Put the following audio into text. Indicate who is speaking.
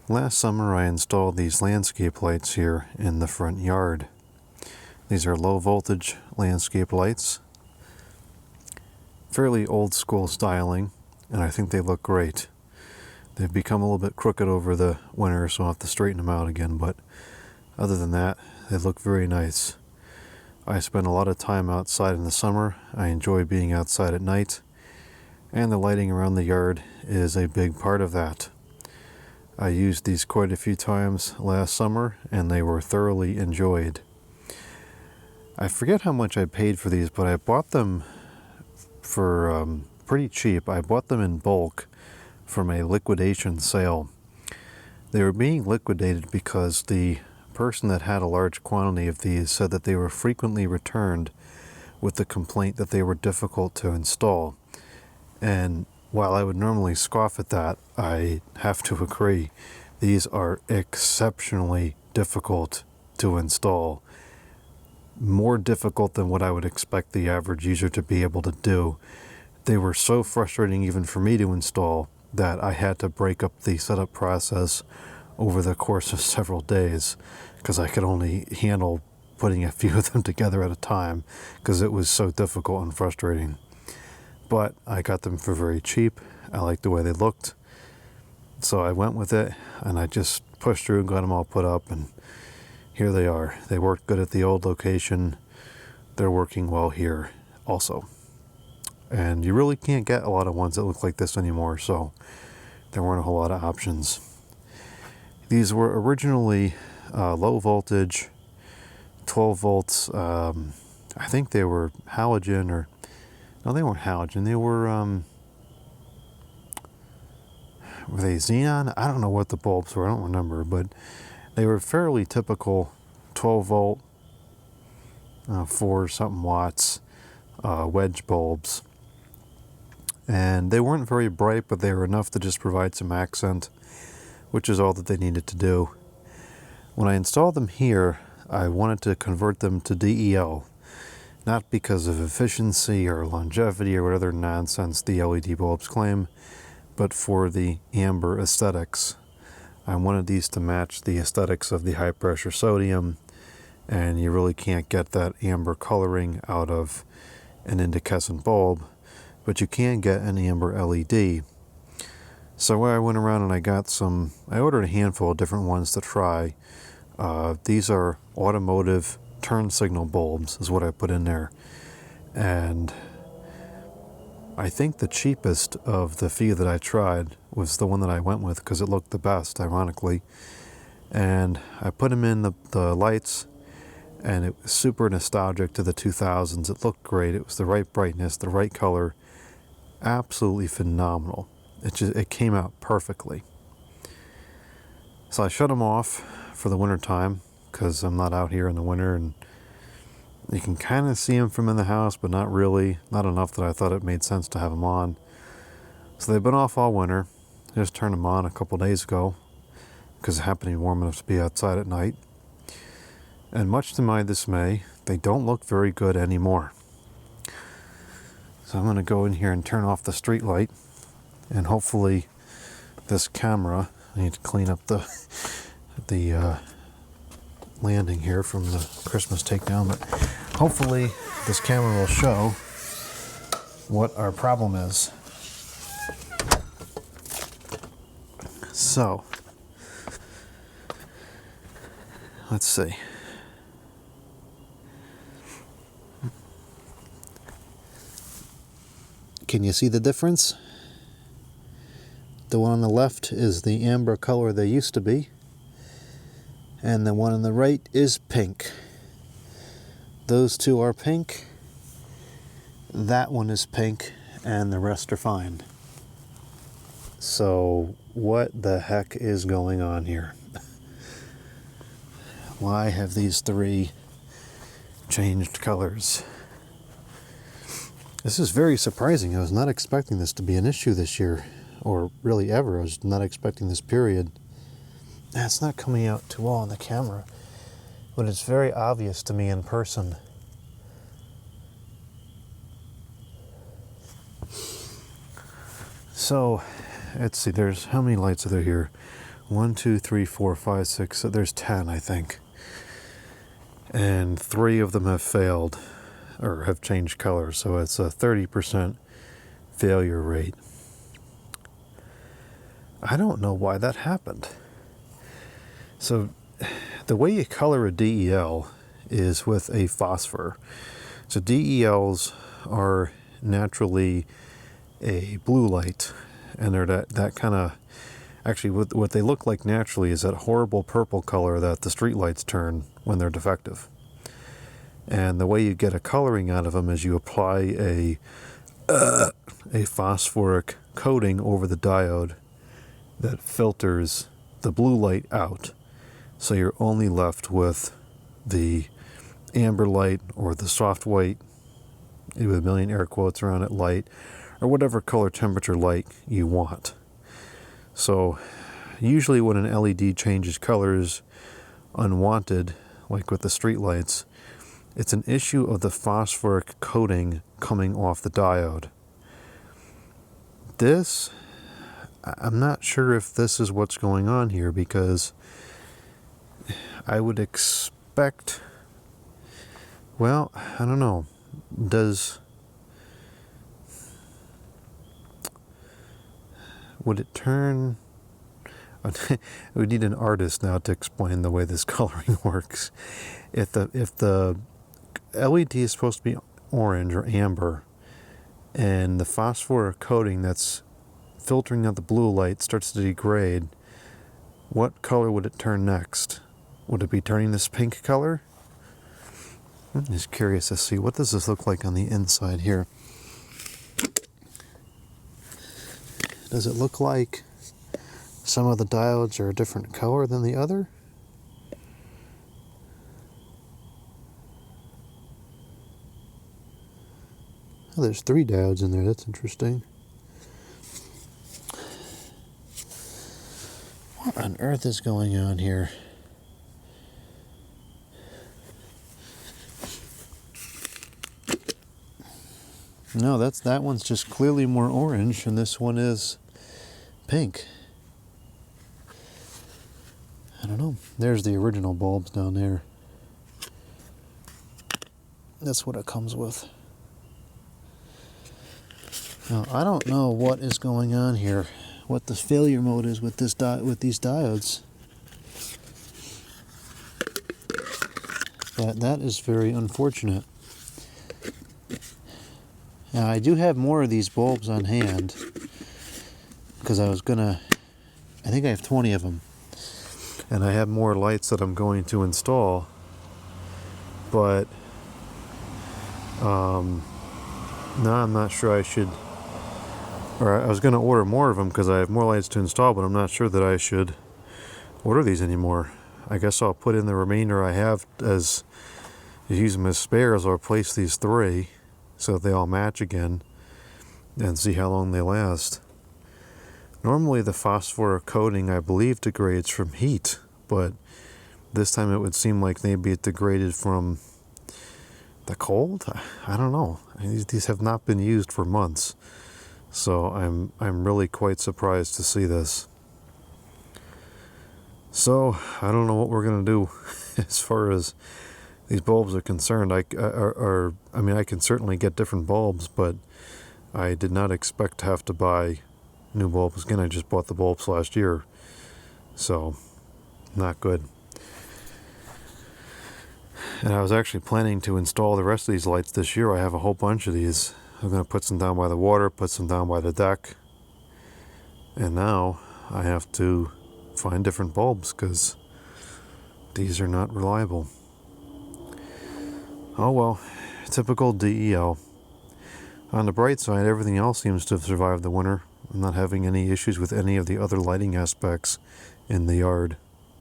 Speaker 1: Last summer I installed these landscape lights here in the front yard. These are low voltage landscape lights. Fairly old school styling, and I think they look great. They've become a little bit crooked over the winter, so I'll have to straighten them out again, but other than that, they look very nice. I spend a lot of time outside in the summer. I enjoy being outside at night, and the lighting around the yard is a big part of that. I used these quite a few times last summer, and they were thoroughly enjoyed. I forget how much I paid for these, but I bought them for pretty cheap. I bought them in bulk from a liquidation sale. They were being liquidated because the person that had a large quantity of these said that they were frequently returned with the complaint that they were difficult to install. And while I would normally scoff at that, I have to agree. These are exceptionally difficult to install. More difficult than what I would expect the average user to be able to do. They were so frustrating even for me to install that I had to break up the setup process over the course of several days because I could only handle putting a few of them together at a time because it was so difficult and frustrating. But I got them for very cheap. I liked the way they looked. So I went with it and I just pushed through and got them all put up, and here they are. They worked good at the old location. They're working well here also. And you really can't get a lot of ones that look like this anymore, so there weren't a whole lot of options. These were originally low voltage, 12 volts. I think they were halogen, or no, they weren't halogen. They were they xenon? I don't know what the bulbs were. I don't remember, but they were fairly typical 12 volt, 4 something watts wedge bulbs. And they weren't very bright, but they were enough to just provide some accent, which is all that they needed to do. When I installed them here, I wanted to convert them to DEL, not because of efficiency or longevity or whatever nonsense the LED bulbs claim, but for the amber aesthetics. I wanted these to match the aesthetics of the high pressure sodium, and you really can't get that amber coloring out of an incandescent bulb, but you can get an amber LED. So I went around and I ordered a handful of different ones to try. These are automotive turn signal bulbs is what I put in there. And I think the cheapest of the few that I tried was the one that I went with because it looked the best, ironically. And I put them in the lights, and it was super nostalgic to the 2000s. It looked great. It was the right brightness, the right color. Absolutely phenomenal. It came out perfectly. So I shut them off for the winter time because I'm not out here in the winter, and you can kind of see them from in the house, but not really. Not enough that I thought it made sense to have them on. So they've been off all winter. I just turned them on a couple days ago because it happened to be warm enough to be outside at night. And much to my dismay, they don't look very good anymore. So I'm going to go in here and turn off the street light, and hopefully this camera, I need to clean up the landing here from the Christmas takedown, but hopefully this camera will show what our problem is. So let's see. Can you see the difference? The one on the left is the amber color they used to be, and the one on the right is pink. Those two are pink, that one is pink, and the rest are fine. So what the heck is going on here? Why have these three changed colors? This is very surprising. I was not expecting this to be an issue this year, or really ever. I was not expecting this period. It's not coming out too well on the camera, but it's very obvious to me in person. So, let's see, there's, how many lights are there here? 1, 2, 3, 4, 5, 6. So there's 10, I think. And 3 of them have failed or have changed color. So it's a 30% failure rate. I don't know why that happened. So the way you color a DEL is with a phosphor. So DELs are naturally a blue light, and they're that kind of, actually what they look like naturally is that horrible purple color that the street lights turn when they're defective. And the way you get a coloring out of them is you apply a phosphoric coating over the diode that filters the blue light out. So you're only left with the amber light or the soft white, with a million air quotes around it, light, or whatever color temperature light you want. So usually when an LED changes colors unwanted, like with the street lights, it's an issue of the phosphoric coating coming off the diode. This, I'm not sure if this is what's going on here, because I would expect, well, I don't know, would it turn, we need an artist now to explain the way this coloring works. If the LED is supposed to be orange or amber, and the phosphoric coating that's filtering out the blue light starts to degrade, what color would it turn next? Would it be turning this pink color? I'm just curious to see, what does this look like on the inside here? Does it look like some of the diodes are a different color than the other? Oh, there's 3 diodes in there. That's interesting. What on earth is going on here? No, that one's just clearly more orange, and this one is pink. I don't know. There's the original bulbs down there. That's what it comes with. Now, I don't know what is going on here, what the failure mode is with these diodes. But that is very unfortunate. Now, I do have more of these bulbs on hand, because I think I have 20 of them. And I have more lights that I'm going to install. But, now I'm not sure I should, or I was going to order more of them because I have more lights to install, but I'm not sure that I should order these anymore. I guess I'll put in the remainder I have as, use them as spares. I'll replace these 3 so that they all match again and see how long they last. Normally the phosphor coating, I believe, degrades from heat, but this time it would seem like maybe it degraded from the cold? I don't know. These have not been used for months, so I'm really quite surprised to see this. So I don't know what we're gonna do as far as these bulbs are concerned. I mean, I can certainly get different bulbs, but I did not expect to have to buy new bulbs. Again, I just bought the bulbs last year, so not good. And I was actually planning to install the rest of these lights this year. I have a whole bunch of these. I'm going to put some down by the water, put some down by the deck, and now I have to find different bulbs because these are not reliable. Oh well, typical DEL. On the bright side, everything else seems to have survived the winter. I'm not having any issues with any of the other lighting aspects in the yard.